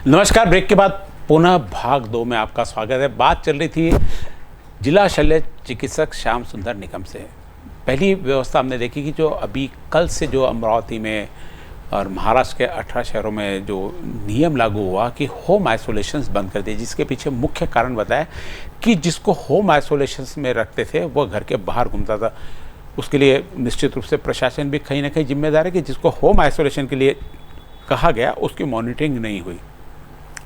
नमस्कार। ब्रेक के बाद पुनः भाग 2 में आपका स्वागत है। बात चल रही थी जिला शल्य चिकित्सक श्याम सुंदर निगम से। पहली व्यवस्था हमने देखी कि जो अभी कल से जो अमरावती में और महाराष्ट्र के 18 शहरों में जो नियम लागू हुआ कि होम आइसोलेशंस बंद कर दिए, जिसके पीछे मुख्य कारण बताया कि जिसको होम आइसोलेशंस में रखते थे वो घर के बाहर घूमता था। उसके लिए निश्चित रूप से प्रशासन भी कहीं ना कहीं जिम्मेदार है कि जिसको होम आइसोलेशन के लिए कहा गया उसकी मॉनिटरिंग नहीं हुई,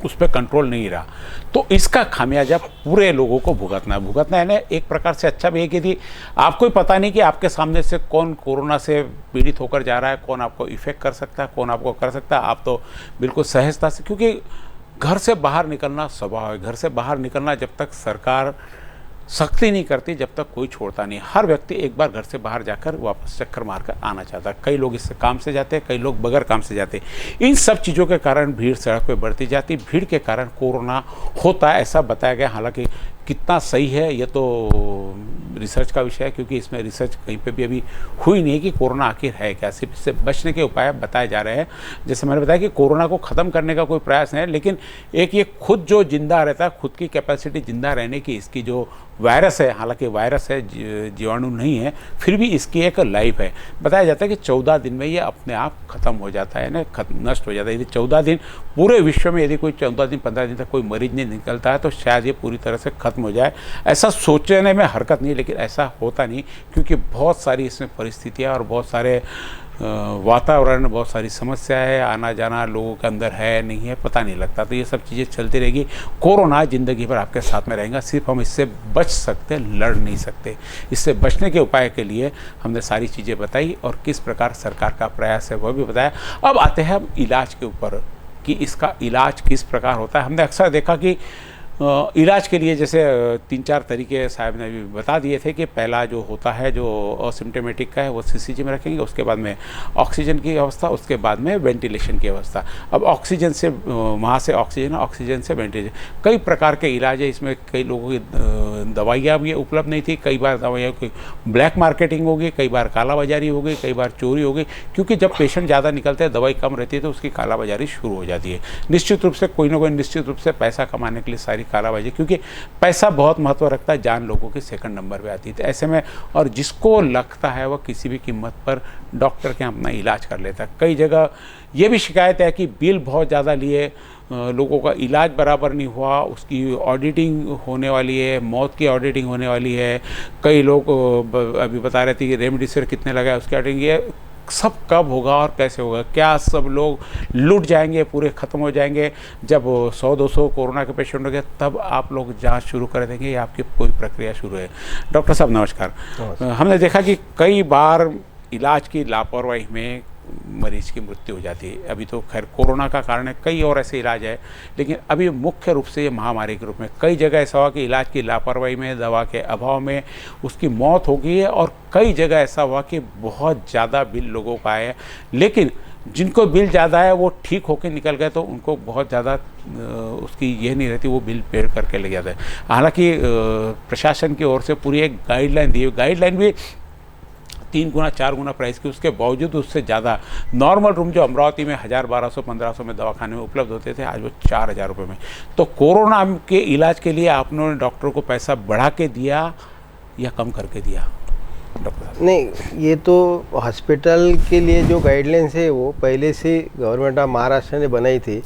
उस पर कंट्रोल नहीं रहा, तो इसका खामियाजा पूरे लोगों को भुगतना है ना। एक प्रकार से अच्छा भी है कि आपको ही पता नहीं कि आपके सामने से कौन कोरोना से पीड़ित होकर जा रहा है, कौन आपको इफेक्ट कर सकता है, कौन आपको कर सकता है। आप तो बिल्कुल सहजता से, क्योंकि घर से बाहर निकलना स्वभाव है। घर से बाहर निकलना जब तक सरकार सख्ती नहीं करती, जब तक कोई छोड़ता नहीं। हर व्यक्ति एक बार घर से बाहर जाकर वापस चक्कर मारकर आना चाहता है। कई लोग इससे काम से जाते हैं, कई लोग बगैर काम से जाते हैं। इन सब चीज़ों के कारण भीड़ सड़क पे बढ़ती जाती, भीड़ के कारण कोरोना होता है ऐसा बताया गया। हालांकि कितना सही है ये तो रिसर्च का विषय है, क्योंकि इसमें रिसर्च कहीं पे भी अभी हुई नहीं है कि कोरोना आखिर है क्या। सिर्फ इससे बचने के उपाय बताए जा रहे हैं। जैसे मैंने बताया कि कोरोना को ख़त्म करने का कोई प्रयास नहीं है, लेकिन एक ये खुद जो जिंदा रहता है, खुद की कैपेसिटी जिंदा रहने की, इसकी जो वायरस है, हालांकि वायरस है, जीवाणु नहीं है, फिर भी इसकी एक लाइफ है। बताया जाता है कि 14 दिन में ये अपने आप ख़त्म हो जाता है ना, नष्ट हो जाता है। यदि 14 दिन पूरे विश्व में यदि कोई 14 दिन 15 दिन तक कोई मरीज नहीं निकलता है तो शायद ये पूरी तरह से ख़त्म हो जाए। ऐसा सोचने में हरकत नहीं, लेकिन ऐसा होता नहीं, क्योंकि बहुत सारी इसमें परिस्थितियाँ और बहुत सारे वातावरण, बहुत सारी समस्याएं, आना जाना लोगों के अंदर है नहीं है पता नहीं लगता। तो ये सब चीज़ें चलती रहेगी। कोरोना ज़िंदगी भर आपके साथ में रहेगा। सिर्फ हम इससे बच सकते, लड़ नहीं सकते। इससे बचने के उपाय के लिए हमने सारी चीज़ें बताई और किस प्रकार सरकार का प्रयास है वह भी बताया। अब आते हैं हम इलाज के ऊपर कि इसका इलाज किस प्रकार होता है। हमने अक्सर देखा कि इलाज के लिए जैसे 3-4 तरीके साहब ने भी बता दिए थे कि पहला जो होता है जो असिम्प्टोमेटिक का है वो सीसीजी में रखेंगे, उसके बाद में ऑक्सीजन की अवस्था, उसके बाद में वेंटिलेशन की अवस्था। अब ऑक्सीजन से वहाँ से ऑक्सीजन से वेंटिलेशन, कई प्रकार के इलाज है। इसमें कई लोगों की दवाइयाँ भी उपलब्ध नहीं थी, कई बार दवाइयों की ब्लैक मार्केटिंग होगी, कई बार कालाबाजारी हो गई, कई बार चोरी हो गई, क्योंकि जब पेशेंट ज़्यादा निकलते हैं, दवाई कम रहती है तो उसकी कालाबाजारी शुरू हो जाती है। निश्चित रूप से कोई ना कोई निश्चित रूप से पैसा कमाने के लिए सारी कालाबाजी, क्योंकि पैसा बहुत महत्व रखता है, जान लोगों की सेकंड नंबर पे आती है। तो ऐसे में और जिसको लगता है वह किसी भी कीमत पर डॉक्टर के अपना इलाज कर लेता है। कई जगह ये भी शिकायत है कि बिल बहुत ज़्यादा लिए, लोगों का इलाज बराबर नहीं हुआ, उसकी ऑडिटिंग होने वाली है, मौत की ऑडिटिंग होने वाली है। कई लोग अभी बता रहे थे कि रेमडेसिविर कितने लगा है उसकी ऑडिटिंग। ये सब कब होगा और कैसे होगा? क्या सब लोग लूट जाएंगे, पूरे ख़त्म हो जाएंगे? जब 100-200 कोरोना के पेशेंट हो गए तब आप लोग जांच शुरू कर देंगे या आपकी कोई प्रक्रिया शुरू है? डॉक्टर साहब नमस्कार। हमने देखा कि कई बार इलाज की लापरवाही में मरीज की मृत्यु हो जाती है। अभी तो खैर कोरोना का कारण है, कई और ऐसे इलाज है, लेकिन अभी मुख्य रूप से ये महामारी के रूप में कई जगह ऐसा हुआ कि इलाज की लापरवाही में, दवा के अभाव में उसकी मौत हो गई है। और कई जगह ऐसा हुआ कि बहुत ज़्यादा बिल लोगों का आया है, लेकिन जिनको बिल ज़्यादा है वो ठीक होकर निकल गए तो उनको बहुत ज़्यादा उसकी यह नहीं रहती, वो बिल पे करके ले जाते हैं। हालांकि प्रशासन की ओर से पूरी एक गाइडलाइन दी है, गाइडलाइन भी 3 गुना 4 गुना प्राइस की, उसके बावजूद उससे ज़्यादा नॉर्मल रूम जो अमरावती में 1000, 1200, 1500 में दवाखाने में उपलब्ध होते थे, आज वो 4000 रुपये में। तो कोरोना के इलाज के लिए आपने डॉक्टरों को पैसा बढ़ा के दिया या कम करके दिया? डॉक्टर नहीं, ये तो हॉस्पिटल के लिए जो गाइडलाइंस है वो पहले से गवर्नमेंट ऑफ महाराष्ट्र ने बनाई थी।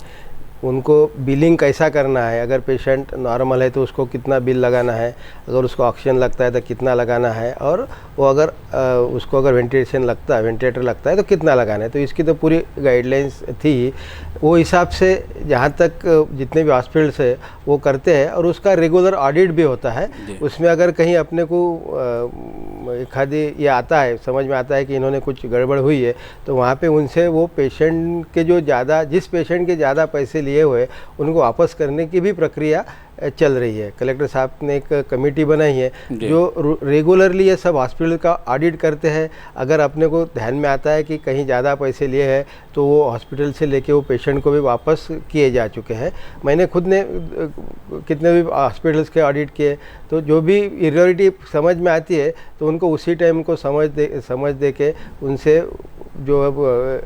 उनको बिलिंग कैसा करना है, अगर पेशेंट नॉर्मल है तो उसको कितना बिल लगाना है, अगर उसको ऑक्सीजन लगता है तो कितना लगाना है, और वो अगर उसको अगर वेंटिलेटर लगता है तो कितना लगाना है। तो इसकी तो पूरी गाइडलाइंस थी। वो हिसाब से जहाँ तक जितने भी हॉस्पिटल्स है वो करते हैं, और उसका रेगुलर ऑडिट भी होता है। उसमें अगर कहीं अपने को एक आधी ये आता है, समझ में आता है कि इन्होंने कुछ गड़बड़ हुई है, तो वहाँ पे उनसे वो पेशेंट के जिस पेशेंट के ज़्यादा पैसे लिए हुए उनको वापस करने की भी प्रक्रिया चल रही है। कलेक्टर साहब ने एक कमेटी बनाई है जो रेगुलरली ये सब हॉस्पिटल का ऑडिट करते हैं। अगर अपने को ध्यान में आता है कि कहीं ज़्यादा पैसे लिए हैं तो वो हॉस्पिटल से लेके वो पेशेंट को भी वापस किए जा चुके हैं। मैंने खुद ने कितने भी हॉस्पिटल्स के ऑडिट किए, तो जो भी इरेगुलरिटी समझ में आती है तो उनको उसी टाइम को समझ दे के उनसे जो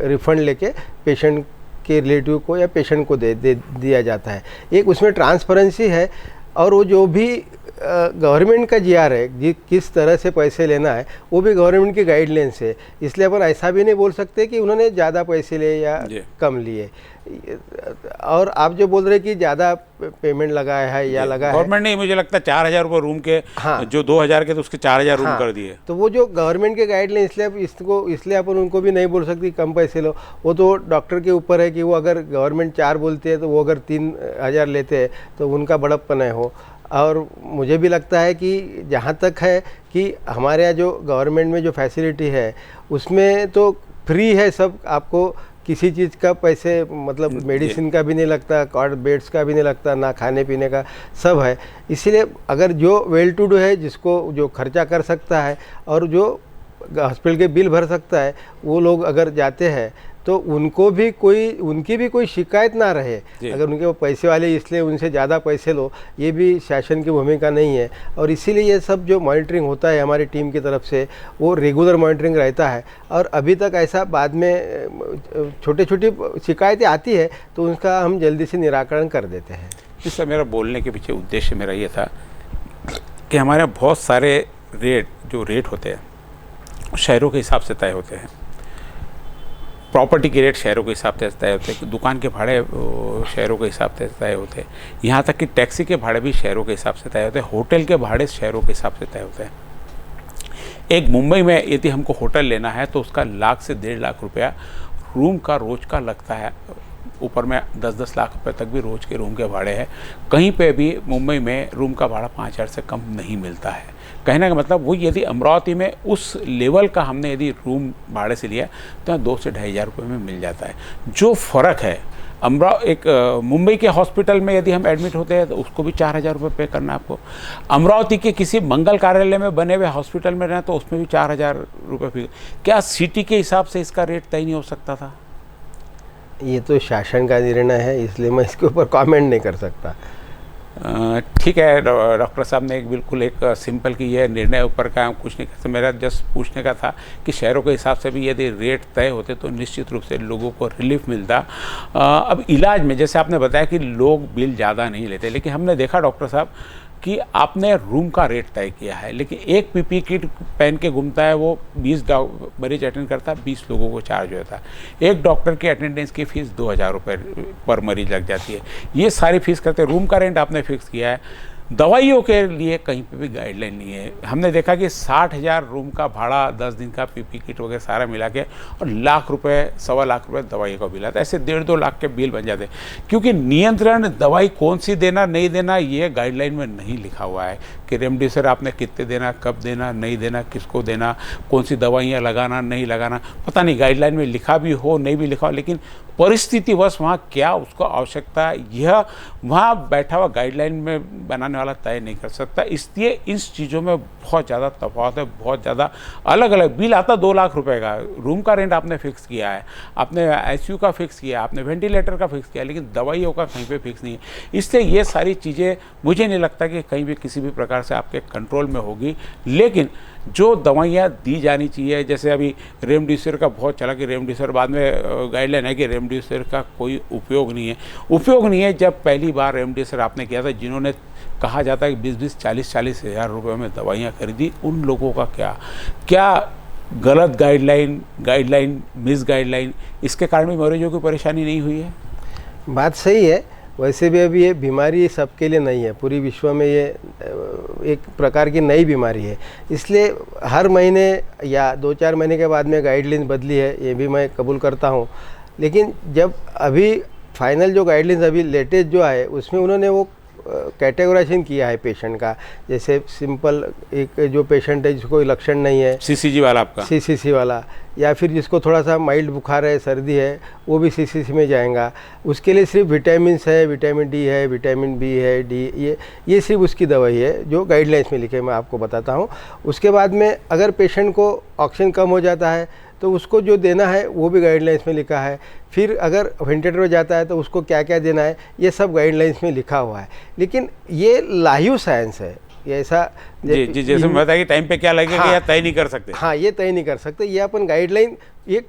रिफ़ंड लेके पेशेंट के रिलेटिव को या पेशेंट को दे दिया जाता है। एक उसमें ट्रांसपेरेंसी है, और वो जो भी गवर्नमेंट का जीआर है, किस तरह से पैसे लेना है, वो भी गवर्नमेंट की गाइडलाइंस है। इसलिए अपन ऐसा भी नहीं बोल सकते कि उन्होंने ज़्यादा पैसे लिए या कम लिए। और आप जो बोल रहे कि ज़्यादा पेमेंट लगाया है या लगा है, गवर्नमेंट ने मुझे लगता है 4,000 रुपये रूम के, हाँ, जो 2,000 के तो उसके 4,000 रूम कर दिए। तो वो जो गवर्नमेंट के गाइडलाइन, इसलिए अपन उनको भी नहीं बोल सकते कम पैसे लो। वो तो डॉक्टर के ऊपर है कि वो अगर गवर्नमेंट 4 बोलती है तो वो अगर 3,000 लेते हैं तो उनका बड़प्पन है हो। और मुझे भी लगता है कि जहाँ तक है कि हमारे यहाँ जो गवर्नमेंट में जो फैसिलिटी है उसमें तो फ्री है सब, आपको किसी चीज़ का पैसे, मतलब मेडिसिन का भी नहीं लगता, कॉर्ड बेड्स का भी नहीं लगता, ना खाने पीने का, सब है। इसीलिए अगर जो वेल टू डू है, जिसको जो खर्चा कर सकता है और जो हॉस्पिटल के बिल भर सकता है, वो लोग अगर जाते हैं तो उनकी भी कोई शिकायत ना रहे। अगर उनके वो पैसे वाले इसलिए उनसे ज़्यादा पैसे लो, ये भी शासन की भूमिका नहीं है। और इसीलिए ये सब जो मॉनिटरिंग होता है हमारी टीम की तरफ से, वो रेगुलर मॉनिटरिंग रहता है। और अभी तक ऐसा बाद में छोटी शिकायतें आती है तो उनका हम जल्दी से निराकरण कर देते हैं। इससे मेरा बोलने के पीछे उद्देश्य मेरा ये था कि हमारे बहुत सारे रेट होते हैं शहरों के हिसाब से तय होते हैं। प्रॉपर्टी के रेट शहरों के हिसाब से तय होते हैं, दुकान के भाड़े शहरों के हिसाब से तय होते हैं, यहाँ तक कि टैक्सी के भाड़े भी शहरों के हिसाब से तय होते हैं, होटल के भाड़े शहरों के हिसाब से तय होते हैं। एक मुंबई में यदि हमको होटल लेना है तो उसका 1,00,000 से 1.5 लाख रुपया रूम का रोज का लगता है। ऊपर में 10-10 लाख रुपए तक भी रोज के रूम के भाड़े हैं। कहीं पे भी मुंबई में रूम का भाड़ा 5,000 से कम नहीं मिलता है। कहने का मतलब वो, यदि अमरावती में उस लेवल का हमने यदि रूम भाड़े से लिया तो 2 से 2,500 रुपये में मिल जाता है। जो फ़र्क है मुंबई के हॉस्पिटल में यदि हम एडमिट होते हैं तो उसको भी 4,000 रुपये पे करना है आपको। अमरावती के किसी मंगल कार्यालय में बने हुए हॉस्पिटल में रहें तो उसमें भी 4,000 रुपये फी। क्या सिटी के हिसाब से इसका रेट तय नहीं हो सकता था? ये तो शासन का निर्णय है, इसलिए मैं इसके ऊपर कमेंट नहीं कर सकता। ठीक है डॉक्टर साहब ने बिल्कुल एक सिंपल की ये निर्णय ऊपर का हम कुछ नहीं कर सकते। मेरा जस्ट पूछने का था कि शहरों के हिसाब से भी यदि रेट तय होते तो निश्चित रूप से लोगों को रिलीफ मिलता। अब इलाज में जैसे आपने बताया कि लोग बिल ज़्यादा नहीं लेते, लेकिन हमने देखा डॉक्टर साहब कि आपने रूम का रेट तय किया है, लेकिन एक पीपी किट पहन के घूमता है, वो 20 मरीज अटेंड करता है, 20 लोगों को चार्ज होता है। एक डॉक्टर की अटेंडेंस की फ़ीस 2,000 रुपये पर मरीज लग जाती है। ये सारी फीस करते, रूम का रेंट आपने फिक्स किया है। दवाइयों के लिए कहीं पे भी गाइडलाइन नहीं है। हमने देखा कि 60,000 रूम का भाड़ा, 10 दिन का पीपी किट वगैरह सारा मिला के, और 1,00,000 रुपये, 1,25 रुपये दवाई का बिल आता है। ऐसे 1.5-2 लाख के बिल बन जाते हैं, क्योंकि नियंत्रण दवाई कौन सी देना नहीं देना ये गाइडलाइन में नहीं लिखा हुआ है कि रेमडेसिविर आपने कितने देना, कब देना, नहीं देना, किसको देना, कौन सी दवाइयाँ लगाना नहीं लगाना, पता नहीं गाइडलाइन में लिखा भी हो नहीं भी लिखा हो, लेकिन परिस्थितिवश वहाँ क्या उसको आवश्यकता है यह वहाँ बैठा हुआ गाइडलाइन में बनाने वाला तय नहीं कर सकता। इसलिए इस चीज़ों में बहुत ज़्यादा तफावत है, बहुत ज़्यादा अलग अलग बिल आता। 2 लाख रुपए का रूम का रेंट आपने फिक्स किया है, आपने आईसीयू का फिक्स किया, आपने वेंटिलेटर का फिक्स किया, लेकिन दवाइयों का कहीं पे फिक्स नहीं है। इसलिए ये सारी चीज़ें मुझे नहीं लगता कि कहीं भी किसी भी प्रकार से आपके कंट्रोल में होगी। लेकिन जो दवाइयाँ दी जानी चाहिए, जैसे अभी रेमडेसिविर का बहुत चला कि रेमडेसिविर, बाद में गाइडलाइन है कि रेमडेसिविर का कोई उपयोग नहीं है। जब पहली बार रेमडेसिविर आपने किया था, जिन्होंने कहा जाता है कि 20-20, 40-40 हज़ार रुपये में दवाइयाँ खरीदी, उन लोगों का क्या गलत गाइडलाइन मिस गाइडलाइन, इसके कारण भी मरीजों की परेशानी नहीं हुई है? बात सही है। वैसे भी अभी ये बीमारी सबके लिए नहीं है, पूरी विश्व में ये एक प्रकार की नई बीमारी है। इसलिए हर महीने या 2-4 महीने के बाद में गाइडलाइन बदली है, ये भी मैं कबूल करता हूँ। लेकिन जब अभी फाइनल जो गाइडलाइंस अभी लेटेस्ट जो आए, उसमें उन्होंने वो कैटेगराइजेशन किया है पेशेंट का। जैसे सिंपल एक जो पेशेंट है जिसको कोई लक्षण नहीं है, सीसीजी वाला, आपका सीसीसी वाला, या फिर जिसको थोड़ा सा माइल्ड बुखार है, सर्दी है, वो भी सीसीसी में जाएगा। उसके लिए सिर्फ विटामिन है, विटामिन डी है, विटामिन बी है, डी, ये सिर्फ उसकी दवाई है जो गाइडलाइंस में लिखे, मैं आपको बताता हूँ। उसके बाद में अगर पेशेंट को ऑक्सीजन कम हो जाता है तो उसको जो देना है वो भी गाइडलाइंस में लिखा है। फिर अगर वेंटिलेटर में जाता है तो उसको क्या क्या देना है, ये सब गाइडलाइंस में लिखा हुआ है। लेकिन ये लाइव साइंस है, ये ऐसा जी जैसे मैं बताया कि टाइम पे क्या लगेगा, हाँ, या तय नहीं कर सकते। हाँ, ये तय नहीं कर सकते। ये अपन गाइडलाइन एक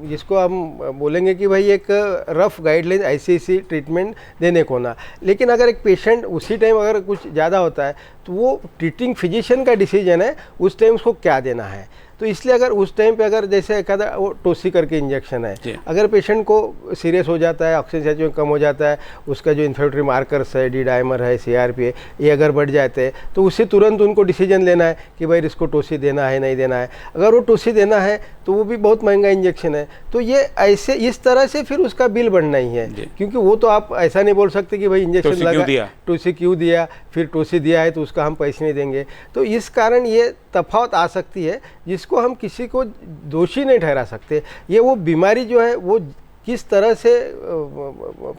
जिसको हम बोलेंगे कि भाई एक रफ गाइडलाइन ऐसी ट्रीटमेंट देने को ना, लेकिन अगर एक पेशेंट उसी टाइम अगर कुछ ज़्यादा होता है तो वो ट्रीटिंग फिजिशियन का डिसीजन है उस टाइम उसको क्या देना है। तो इसलिए अगर उस टाइम पे अगर जैसे एक आधा वो टोसी करके इंजेक्शन है, अगर पेशेंट को सीरियस हो जाता है, ऑक्सीजन सैचुरेशन कम हो जाता है, उसका जो इन्फ्लेमेटरी मार्कर्स है, डी डायमर है, CRP है, ये अगर बढ़ जाते हैं तो उससे तुरंत उनको डिसीजन लेना है कि भाई इसको टोसी देना है नहीं देना है। अगर वो टोसी देना है तो वो भी बहुत महंगा इंजेक्शन है। तो ये ऐसे इस तरह से फिर उसका बिल बढ़ना ही है, क्योंकि वो तो आप ऐसा नहीं बोल सकते कि भाई इंजेक्शन लगा, टोसी क्यों दिया, फिर टोसी दिया है तो उसका हम पैसे नहीं देंगे। तो इस कारण ये तफावत आ सकती है जिसको हम किसी को दोषी नहीं ठहरा सकते। ये वो बीमारी जो है वो किस तरह से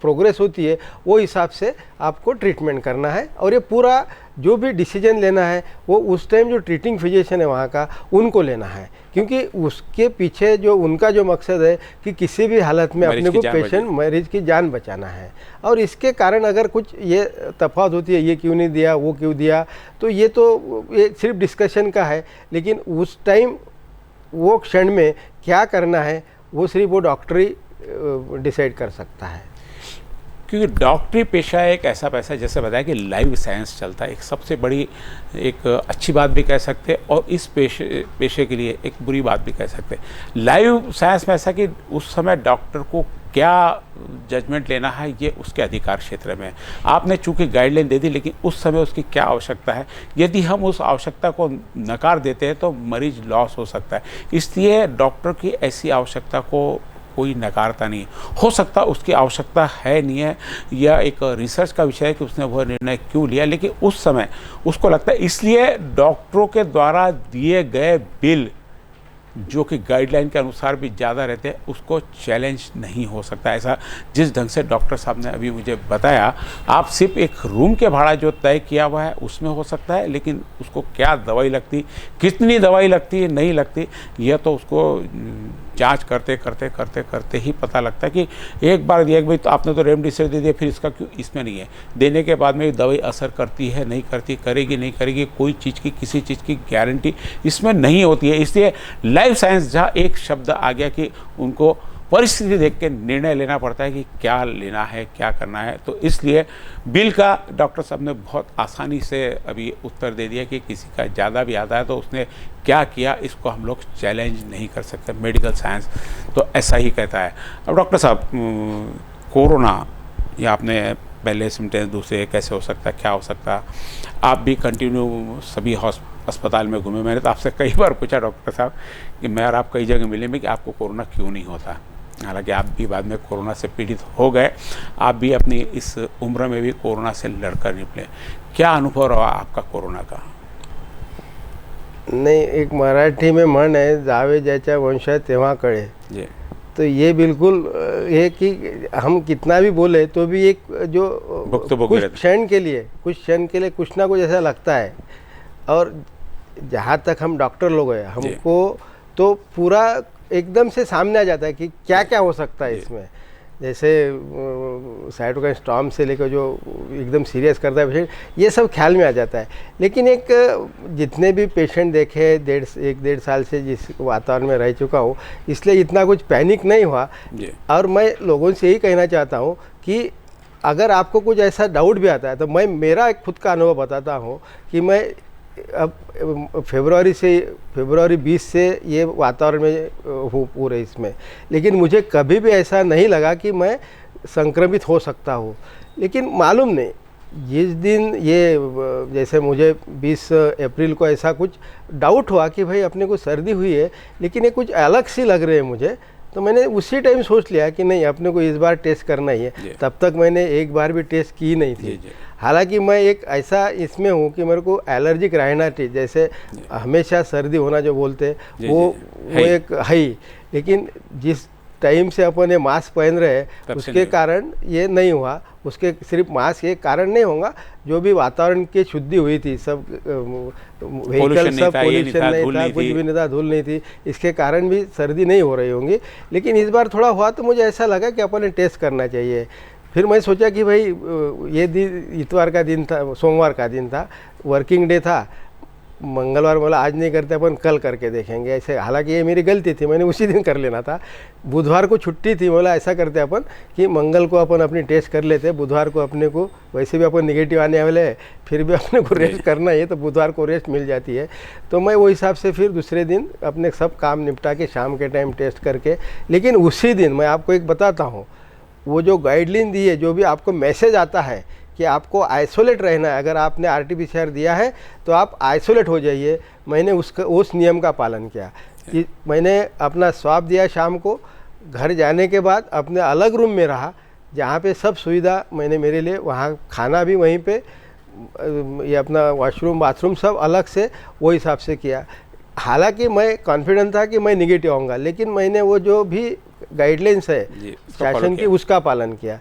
प्रोग्रेस होती है वो हिसाब से आपको ट्रीटमेंट करना है, और ये पूरा जो भी डिसीजन लेना है वो उस टाइम जो ट्रीटिंग फिजिशियन है वहाँ का उनको लेना है, क्योंकि उसके पीछे जो उनका जो मकसद है कि किसी भी हालत में अपने को पेशेंट मरीज की जान बचाना है। और इसके कारण अगर कुछ ये तफावत होती है, ये क्यों नहीं दिया, वो क्यों दिया, तो ये सिर्फ डिस्कशन का है, लेकिन उस टाइम वो क्षण में क्या करना है वो सिर्फ वो डॉक्टर ही डिसाइड कर सकता है। क्योंकि डॉक्टरी पेशा एक ऐसा पैसा है, जैसे बताया कि लाइव साइंस चलता है, एक सबसे बड़ी एक अच्छी बात भी कह सकते हैं, और इस पेशे के लिए एक बुरी बात भी कह सकते हैं। लाइव साइंस में ऐसा कि उस समय डॉक्टर को क्या जजमेंट लेना है ये उसके अधिकार क्षेत्र में है। आपने चूंकि गाइडलाइन दे दी, लेकिन उस समय उसकी क्या आवश्यकता है, यदि हम उस आवश्यकता को नकार देते हैं तो मरीज लॉस हो सकता है। इसलिए डॉक्टर की ऐसी आवश्यकता को कोई नकारता नहीं। हो सकता उसकी आवश्यकता है नहीं है, या एक रिसर्च का विषय है कि उसने वह निर्णय क्यों लिया, लेकिन उस समय उसको लगता है। इसलिए डॉक्टरों के द्वारा दिए गए बिल जो कि गाइडलाइन के अनुसार भी ज़्यादा रहते हैं उसको चैलेंज नहीं हो सकता। ऐसा जिस ढंग से डॉक्टर साहब ने अभी मुझे बताया, आप सिर्फ एक रूम के भाड़ा जो तय किया हुआ है उसमें हो सकता है, लेकिन उसको क्या दवाई लगती, कितनी दवाई लगती, नहीं लगती, यह तो उसको जांच करते ही पता लगता है कि एक बार दिया भाई तो आपने तो रेमडेसिविर दे दिया, फिर इसका क्यों इसमें नहीं है। देने के बाद में दवाई असर करती है नहीं करती, करेगी नहीं करेगी, कोई चीज़ की किसी चीज़ की गारंटी इसमें नहीं होती है। इसलिए लाइफ साइंस जहाँ एक शब्द आ गया कि उनको परिस्थिति देख के निर्णय लेना पड़ता है कि क्या लेना है, क्या करना है। तो इसलिए बिल का डॉक्टर साहब ने बहुत आसानी से अभी उत्तर दे दिया कि किसी का ज़्यादा भी आता है तो उसने क्या किया, इसको हम लोग चैलेंज नहीं कर सकते। मेडिकल साइंस तो ऐसा ही कहता है। अब डॉक्टर साहब, कोरोना या आपने पहले सिम्टम्स दूसरे कैसे हो सकता है, क्या हो सकता है, आप भी कंटिन्यू सभी अस्पताल में घूमे। मैंने तो आपसे कई बार पूछा डॉक्टर साहब कि मैं और आप कई जगह मिले में कि आपको कोरोना क्यों नहीं होता। हालांकि आप भी बाद में कोरोना से पीड़ित हो गए, आप भी अपनी इस उम्र में भी कोरोना से लड़कर निकले। क्या अनुभव रहा आपका कोरोना का? नहीं, एक मराठी में मन है, जावे ज्याच्या वंशात तेव्हा कळे जी। तो ये बिल्कुल है कि हम कितना भी बोले तो भी एक जो कुछ क्षण के लिए कुछ ना कुछ ऐसा लगता है। और जहाँ तक हम डॉक्टर लोग हैं, हमको तो पूरा एकदम से सामने आ जाता है कि क्या क्या हो सकता है इसमें। जैसे साइटोकाइन स्टॉर्म से लेकर जो एकदम सीरियस करता है पेशेंट, ये सब ख्याल में आ जाता है। लेकिन एक जितने भी पेशेंट देखे 1.5 साल से जिस वातावरण में रह चुका हूँ, इसलिए इतना कुछ पैनिक नहीं हुआ। और मैं लोगों से यही कहना चाहता हूँ कि अगर आपको कुछ ऐसा डाउट भी आता है तो मैं मेरा एक खुद का अनुभव बताता हूँ कि मैं अब फरवरी 20 से ये वातावरण में हूँ पूरे इसमें, लेकिन मुझे कभी भी ऐसा नहीं लगा कि मैं संक्रमित हो सकता हूँ। लेकिन मालूम नहीं, जिस दिन ये जैसे मुझे 20 अप्रैल को ऐसा कुछ डाउट हुआ कि भाई अपने को सर्दी हुई है लेकिन ये कुछ अलग सी लग रही है मुझे, तो मैंने उसी टाइम सोच लिया कि नहीं, अपने को इस बार टेस्ट करना ही है। तब तक मैंने एक बार भी टेस्ट की नहीं थी। हालांकि मैं एक ऐसा इसमें हूँ कि मेरे को एलर्जिक राइनाइटिस, जैसे हमेशा सर्दी होना जो बोलते वो एक है, लेकिन जिस टाइम से अपन ये मास्क पहन रहे हैं उसके कारण ये नहीं हुआ। उसके सिर्फ मास्क एक कारण नहीं होगा, जो भी वातावरण की शुद्धि हुई थी, सब व्हीकल सब पोल्यूशन नहीं था, कुछ भी नहीं था, धूल नहीं थी, इसके कारण भी सर्दी नहीं हो रही होंगी। लेकिन इस बार थोड़ा हुआ तो मुझे ऐसा लगा कि अपन टेस्ट करना चाहिए। फिर मैं सोचा कि भाई ये दिन इतवार का दिन था, सोमवार का दिन था, वर्किंग डे था, मंगलवार बोला आज नहीं करते, अपन कल करके देखेंगे ऐसे। हालांकि ये मेरी गलती थी, मैंने उसी दिन कर लेना था। बुधवार को छुट्टी थी, बोला ऐसा करते अपन कि मंगल को अपन अपनी टेस्ट कर लेते, बुधवार को अपने को वैसे भी अपन निगेटिव आने वाले हैं, फिर भी अपने को रेस्ट करना है, तो बुधवार को रेस्ट मिल जाती है। तो मैं वो हिसाब से फिर दूसरे दिन अपने सब काम निपटा के शाम के टाइम टेस्ट करके, लेकिन उसी दिन मैं आपको एक बताता हूँ, वो जो गाइडलाइन दी है, जो भी आपको मैसेज आता है कि आपको आइसोलेट रहना है, अगर आपने आरटीपीसीआर दिया है तो आप आइसोलेट हो जाइए, मैंने उस नियम का पालन किया कि मैंने अपना स्वाब दिया, शाम को घर जाने के बाद अपने अलग रूम में रहा, जहाँ पे सब सुविधा मैंने मेरे लिए, वहाँ खाना भी वहीं पे, ये अपना वॉशरूम बाथरूम सब अलग से वो हिसाब से किया। हालांकि मैं कॉन्फिडेंट था कि मैं निगेटिव आऊँगा, लेकिन मैंने वो जो भी गाइडलाइंस है शासन की उसका पालन किया।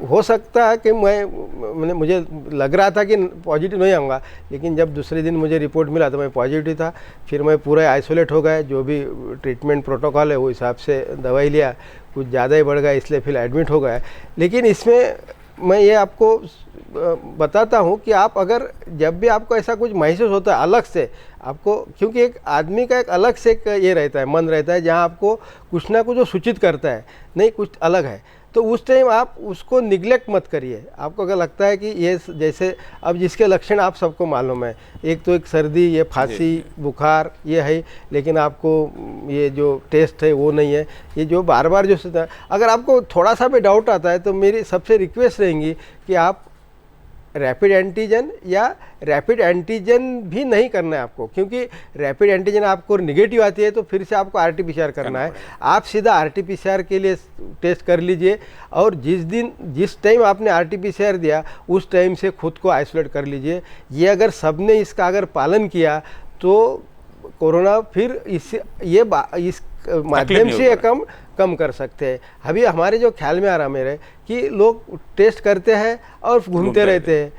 हो सकता है कि मुझे लग रहा था कि पॉजिटिव नहीं आऊँगा, लेकिन जब दूसरे दिन मुझे रिपोर्ट मिला तो मैं पॉजिटिव था। फिर मैं पूरा आइसोलेट हो गया, जो भी ट्रीटमेंट प्रोटोकॉल है वो हिसाब से दवाई लिया, कुछ ज़्यादा ही बढ़ गया इसलिए फिर एडमिट हो गया। लेकिन इसमें मैं ये आपको बताता हूँ कि आप अगर जब भी आपको ऐसा कुछ महसूस होता है अलग से आपको, क्योंकि एक आदमी का एक अलग से एक ये रहता है, मन रहता है जहाँ आपको कुछ ना कुछ वो सूचित करता है, नहीं कुछ अलग है, तो उस टाइम आप उसको निगलेक्ट मत करिए। आपको अगर लगता है कि ये जैसे अब जिसके लक्षण आप सबको मालूम है, एक तो एक सर्दी, ये खांसी, बुखार ये है, लेकिन आपको ये जो टेस्ट है वो नहीं है, ये जो बार बार जो अगर आपको थोड़ा सा भी डाउट आता है तो मेरी सबसे रिक्वेस्ट रहेंगी कि आप रैपिड एंटीजन या रैपिड एंटीजन भी नहीं करना है आपको, क्योंकि रैपिड एंटीजन आपको निगेटिव आती है तो फिर से आपको आरटीपीसीआर करना है। आप सीधा आरटीपीसीआर के लिए टेस्ट कर लीजिए, और जिस टाइम आपने आरटीपीसीआर दिया उस टाइम से खुद को आइसोलेट कर लीजिए। ये अगर सबने इसका अगर पालन किया तो कोरोना फिर इस माध्यम से कम कर सकते हैं। अभी हमारे जो ख्याल में आ रहा मेरे कि लोग टेस्ट करते हैं और घूमते रहते हैं।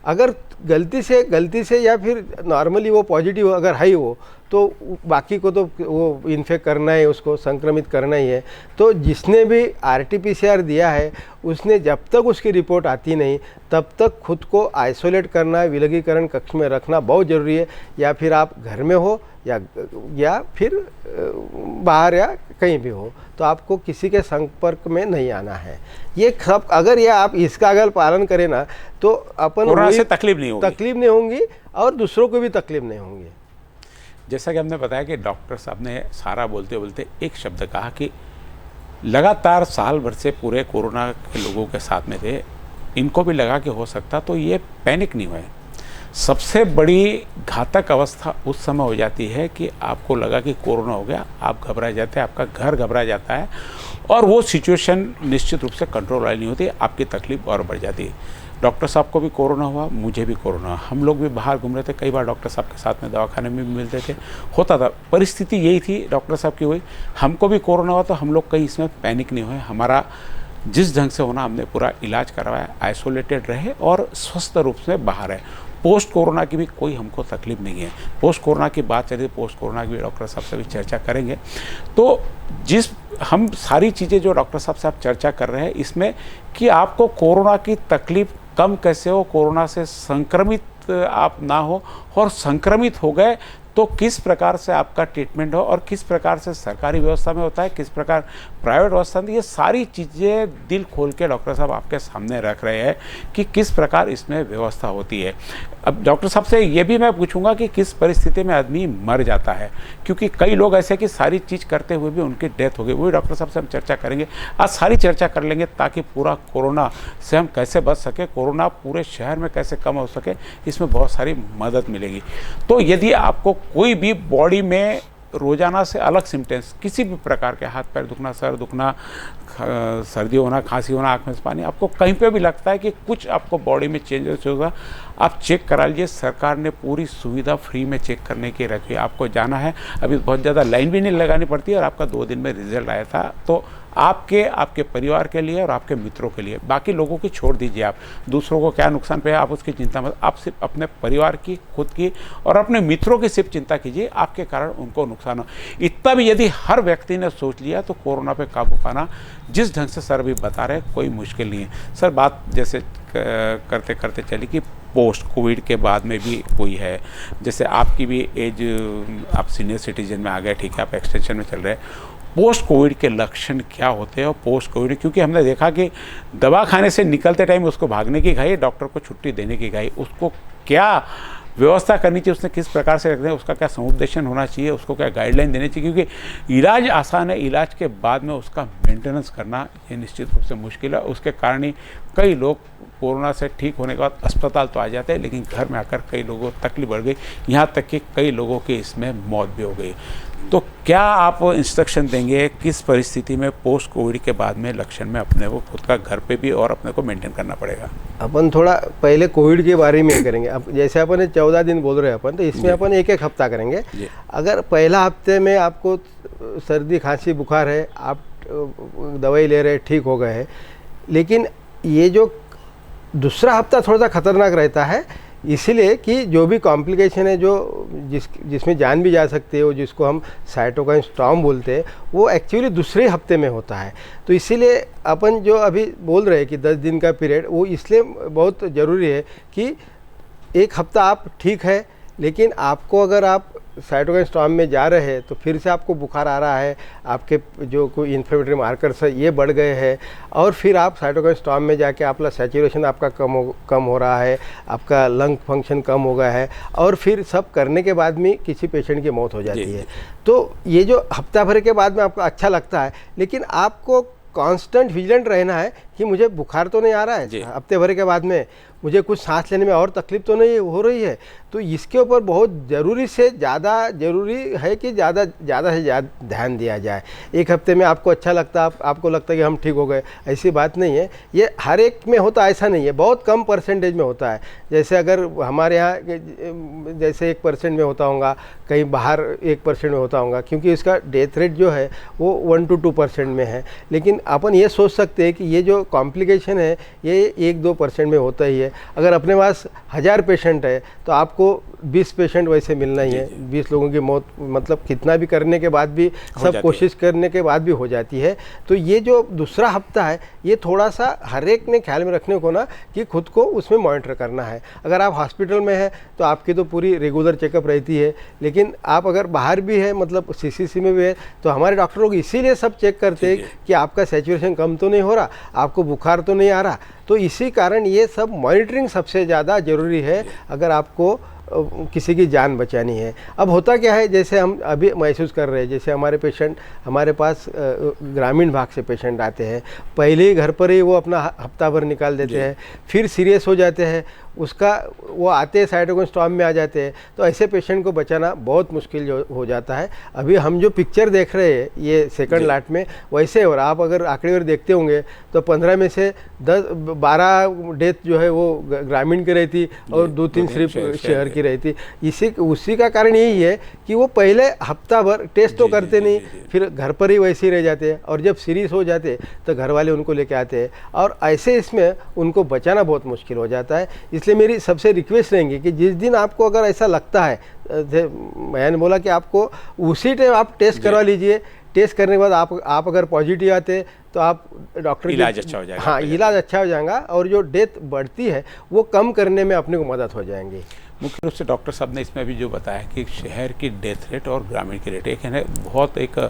अगर गलती से या फिर नॉर्मली वो पॉजिटिव अगर है वो, तो बाकी को तो वो इन्फेक्ट करना है, उसको संक्रमित करना ही है। तो जिसने भी आरटीपीसीआर दिया है उसने जब तक उसकी रिपोर्ट आती नहीं तब तक खुद को आइसोलेट करना, विलगीकरण कक्ष में रखना बहुत ज़रूरी है। या फिर आप घर में हो या फिर बाहर या कहीं भी हो, तो आपको किसी के संपर्क में नहीं आना है। ये सब अगर ये आप इसका अगर पालन करें ना तो अपन कोरोना से तकलीफ नहीं होंगी और दूसरों को भी तकलीफ नहीं होंगी। जैसा कि हमने बताया कि डॉक्टर साहब ने सारा बोलते बोलते एक शब्द कहा कि लगातार साल भर से पूरे कोरोना के लोगों के साथ में थे, इनको भी लगा कि हो सकता, तो ये पैनिक नहीं हुए। सबसे बड़ी घातक अवस्था उस समय हो जाती है कि आपको लगा कि कोरोना हो गया, आप घबरा जाते हैं, आपका घर घबरा जाता है, और वो सिचुएशन निश्चित रूप से कंट्रोल वाली नहीं होती, आपकी तकलीफ और बढ़ जाती है। डॉक्टर साहब को भी कोरोना हुआ, मुझे भी कोरोना हुआ, हम लोग भी बाहर घूम रहे थे, कई बार डॉक्टर साहब के साथ में दवाखाने में भी मिलते थे, होता था। परिस्थिति यही थी डॉक्टर साहब की हुई, हमको भी कोरोना हुआ, तो हम लोग कहीं इसमें पैनिक नहीं हुए। हमारा जिस ढंग से होना हमने पूरा इलाज करवाया, आइसोलेटेड रहे और स्वस्थ रूप से बाहर है। पोस्ट कोरोना की भी कोई हमको तकलीफ नहीं है। पोस्ट कोरोना की बात चली, पोस्ट कोरोना की भी डॉक्टर साहब से भी चर्चा करेंगे। तो जिस हम सारी चीज़ें जो डॉक्टर साहब से आप चर्चा कर रहे हैं इसमें कि आपको कोरोना की तकलीफ कम कैसे हो, कोरोना से संक्रमित आप ना हो, और संक्रमित हो गए तो किस प्रकार से आपका ट्रीटमेंट हो, और किस प्रकार से सरकारी व्यवस्था में होता है, किस प्रकार प्राइवेट व्यवस्था में, ये सारी चीज़ें दिल खोल के डॉक्टर साहब आपके सामने रख रहे हैं कि किस प्रकार इसमें व्यवस्था होती है। अब डॉक्टर साहब से ये भी मैं पूछूंगा कि किस परिस्थिति में आदमी मर जाता है, क्योंकि कई लोग ऐसे कि सारी चीज़ करते हुए भी उनकी डेथ हो गई, वो भी डॉक्टर साहब से हम चर्चा करेंगे। आज सारी चर्चा कर लेंगे ताकि पूरा कोरोना से हम कैसे बच सके, कोरोना पूरे शहर में कैसे कम हो सके, इसमें बहुत सारी मदद मिलेगी। तो यदि आपको कोई भी बॉडी में रोजाना से अलग सिम्टम्स, किसी भी प्रकार के हाथ पैर दुखना, सर दुखना, सर्दी होना, खांसी होना, आँख में से पानी, आपको कहीं पे भी लगता है कि कुछ आपको बॉडी में चेंजेस होगा, आप चेक करा लीजिए। सरकार ने पूरी सुविधा फ्री में चेक करने की रखी है। आपको जाना है, अभी बहुत ज़्यादा लाइन भी नहीं लगानी पड़ती, और आपका 2 दिन में रिजल्ट आया था। तो आपके परिवार के लिए और आपके मित्रों के लिए, बाकी लोगों की छोड़ दीजिए, आप दूसरों को क्या नुकसान पे आप उसकी चिंता मत, आप सिर्फ अपने परिवार की, खुद की और अपने मित्रों की सिर्फ चिंता कीजिए, आपके कारण उनको नुकसान हो। इतना भी यदि हर व्यक्ति ने सोच लिया तो कोरोना पे काबू पाना जिस ढंग से सर भी बता रहे कोई मुश्किल नहीं है। सर बात जैसे करते करते चली कि पोस्ट कोविड के बाद में भी हुई है। जैसे आपकी भी एज, आप सीनियर सिटीजन में आ गए, ठीक है, आप एक्सटेंशन में चल रहे हैं। पोस्ट कोविड के लक्षण क्या होते हैं और पोस्ट कोविड, क्योंकि हमने देखा कि दवा खाने से निकलते टाइम उसको भागने की घाई, डॉक्टर को छुट्टी देने की घाई, उसको क्या व्यवस्था करनी चाहिए, उसने किस प्रकार से रखना है, उसका क्या समुपदेशन होना चाहिए, उसको क्या गाइडलाइन देनी चाहिए, क्योंकि इलाज आसान है, इलाज के बाद में उसका मेंटेनेंस करना ये निश्चित रूप से मुश्किल है। उसके कारण ही कई लोग कोरोना से ठीक होने के बाद अस्पताल तो आ जाते हैं, लेकिन घर में आकर कई लोगों को तकलीफ बढ़ गई, यहाँ तक कि कई लोगों की इसमें मौत भी हो गई। तो क्या आप इंस्ट्रक्शन देंगे किस परिस्थिति में पोस्ट कोविड के बाद में लक्षण में अपने को खुद का घर पे भी और अपने को मेंटेन करना पड़ेगा? अपन थोड़ा पहले कोविड के बारे में करेंगे। अब जैसे अपन 14 दिन बोल रहे हैं अपन, तो इसमें अपन एक एक हफ्ता करेंगे। अगर पहला हफ्ते में आपको सर्दी खांसी बुखार है, आप दवाई ले रहे, ठीक हो गए हैं, लेकिन ये जो दूसरा हफ्ता थोड़ा सा खतरनाक रहता है, इसीलिए कि जो भी कॉम्प्लिकेशन है, जो जिसमें जान भी जा सकती है, वो जिसको हम साइटोकाइन स्टॉर्म बोलते हैं, वो एक्चुअली दूसरे हफ्ते में होता है। तो इसीलिए अपन जो अभी बोल रहे हैं कि 10 दिन का पीरियड, वो इसलिए बहुत ज़रूरी है कि एक हफ्ता आप ठीक है, लेकिन आपको अगर आप साइटोकाइन स्टॉर्म में जा रहे हैं तो फिर से आपको बुखार आ रहा है, आपके जो कोई इन्फ्लेमेटरी मार्कर्स है ये बढ़ गए हैं, और फिर आप साइटोकाइन स्टॉर्म में जाके आपका सैचुरेशन आपका कम हो रहा है, आपका लंग फंक्शन कम हो गया है, और फिर सब करने के बाद में किसी पेशेंट की मौत हो जाती है। तो ये जो हफ्ता भर के बाद में आपको अच्छा लगता है, लेकिन आपको कांस्टेंट विजिलेंट रहना है कि मुझे बुखार तो नहीं आ रहा है, हफ्ते भर के बाद में मुझे कुछ सांस लेने में और तकलीफ तो नहीं हो रही है। तो इसके ऊपर बहुत ज़रूरी है कि ज़्यादा से ज़्यादा ध्यान दिया जाए। एक हफ्ते में आपको अच्छा लगता है, आपको लगता है कि हम ठीक हो गए, ऐसी बात नहीं है। ये हर एक में होता, ऐसा नहीं है, बहुत कम परसेंटेज में होता है। जैसे अगर हमारे यहाँ जैसे 1% में होता होगा, कहीं बाहर 1% में होता होगा, क्योंकि इसका डेथ रेट जो है वो 1 to 2% में है। लेकिन अपन ये सोच सकते हैं कि ये जो कॉम्प्लिकेशन है ये 1-2% में होता ही है। अगर अपने पास 1000 पेशेंट है तो आपको 20 पेशेंट वैसे मिलना ही है। 20 लोगों की मौत, मतलब कितना भी करने के बाद भी, सब कोशिश करने के बाद भी हो जाती है। तो ये जो दूसरा हफ्ता है, ये थोड़ा सा हर एक ने ख्याल में रखने को ना, कि खुद को उसमें मॉनिटर करना है। अगर आप हॉस्पिटल में हैं तो आपकी तो पूरी रेगुलर चेकअप रहती है, लेकिन आप अगर बाहर भी है, मतलब CCC में भी है, तो हमारे डॉक्टर लोग इसीलिए सब चेक करते हैं कि आपका सैचुरेशन कम तो नहीं हो रहा, आपको बुखार तो नहीं आ रहा। तो इसी कारण ये सब मॉनिटरिंग सबसे ज़्यादा ज़रूरी है अगर आपको किसी की जान बचानी है। अब होता क्या है, जैसे हम अभी महसूस कर रहे हैं, जैसे हमारे पेशेंट, हमारे पास ग्रामीण भाग से पेशेंट आते हैं, पहले ही घर पर ही वो अपना हफ्ता भर निकाल देते हैं, फिर सीरियस हो जाते हैं, उसका वो आते हैं साइटोकाइन स्टॉर्म में आ जाते हैं। तो ऐसे पेशेंट को बचाना बहुत मुश्किल हो जाता है। अभी हम जो पिक्चर देख रहे हैं ये सेकंड लाट में, वैसे, और आप अगर आंकड़े देखते होंगे तो 15 में से 10-12 डेथ जो है वो ग्रामीण की रहती और 2-3 सिर्फ शहर की रहती। उसी का कारण यही है कि वो पहले हफ्ता भर टेस्ट तो करते नहीं, फिर घर पर ही वैसे ही रह जाते हैं, और जब सीरियस हो जाते तो घर वाले उनको लेके आते हैं, और ऐसे इसमें उनको बचाना बहुत मुश्किल हो जाता है। इसलिए मेरी सबसे रिक्वेस्ट रहेंगी कि जिस दिन आपको अगर ऐसा लगता है, मैंने बोला कि आपको उसी टाइम आप टेस्ट करवा लीजिए। टेस्ट करने के बाद आप अगर पॉजिटिव आते तो आप डॉक्टर इलाज अच्छा हो जाएगा। हाँ, इलाज अच्छा हो जाएगा, और जो डेथ बढ़ती है वो कम करने में अपने को मदद हो जाएंगी। मुख्य रूप से डॉक्टर साहब ने इसमें भी जो बताया कि शहर की डेथ रेट और ग्रामीण की रेट, एक है बहुत एक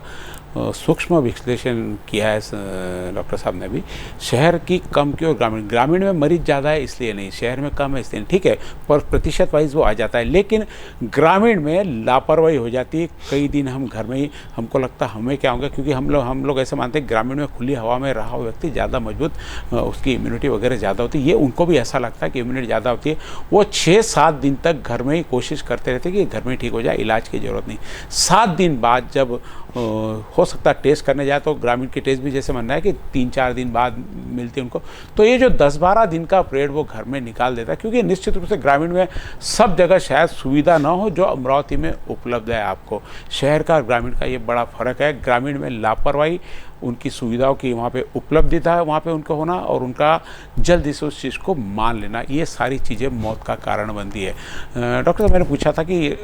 सूक्ष्म विश्लेषण किया है डॉक्टर साहब ने भी। शहर की कम की और ग्रामीण में मरीज ज़्यादा है इसलिए नहीं, शहर में कम है इसलिए नहीं, ठीक है, पर प्रतिशत वाइज वो आ जाता है। लेकिन ग्रामीण में लापरवाही हो जाती है, कई दिन हम घर में ही, हमको लगता है हमें क्या होगा, क्योंकि हम लोग ऐसे मानते हैं ग्रामीण में खुली हवा में रहा हुआ व्यक्ति ज़्यादा मजबूत, उसकी इम्यूनिटी वगैरह ज़्यादा होती है। ये उनको भी ऐसा लगता है कि इम्यूनिटी ज़्यादा होती है। वो 6-7 दिन तक घर में ही कोशिश करते रहते हैं कि घर में ही ठीक हो जाए, इलाज की ज़रूरत नहीं। 7 दिन बाद जब हो सकता है टेस्ट करने जाए तो ग्रामीण के टेस्ट भी जैसे मन रहा है कि 3-4 दिन बाद मिलती है उनको, तो ये जो 10-12 दिन का पीरियड वो घर में निकाल देता है, क्योंकि निश्चित रूप से ग्रामीण में सब जगह शायद सुविधा ना हो जो अमरावती में उपलब्ध है। आपको शहर का और ग्रामीण का ये बड़ा फ़र्क है। ग्रामीण में लापरवाही, उनकी सुविधाओं की वहाँ पे उपलब्धता है वहाँ पे उनको होना, और उनका जल्दी से उस चीज़ को मान लेना, ये सारी चीज़ें मौत का कारण बनती है। डॉक्टर साहब, मैंने पूछा था कि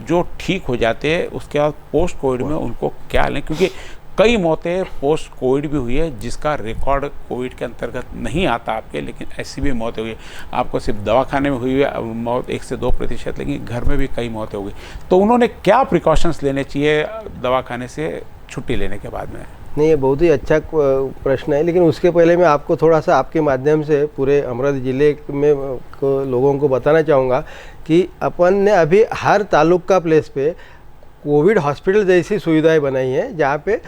जो ठीक हो जाते हैं उसके बाद पोस्ट कोविड में उनको क्या लें, क्योंकि कई मौतें पोस्ट कोविड भी हुई है, जिसका रिकॉर्ड कोविड के अंतर्गत नहीं आता आपके, लेकिन ऐसी भी मौतें हुई है। आपको सिर्फ दवाखाने में हुई है मौत 1 से 2%, लेकिन घर में भी कई मौतें हो गई। तो उन्होंने क्या प्रिकॉशंस लेने चाहिए दवाखाने से छुट्टी लेने के बाद में? नहीं, ये बहुत ही अच्छा प्रश्न है, लेकिन उसके पहले मैं आपको थोड़ा सा आपके माध्यम से पूरे अमरावती ज़िले में लोगों को बताना चाहूँगा कि अपन ने अभी हर तालुका प्लेस पे कोविड हॉस्पिटल जैसी सुविधाएं बनाई हैं, जहाँ पे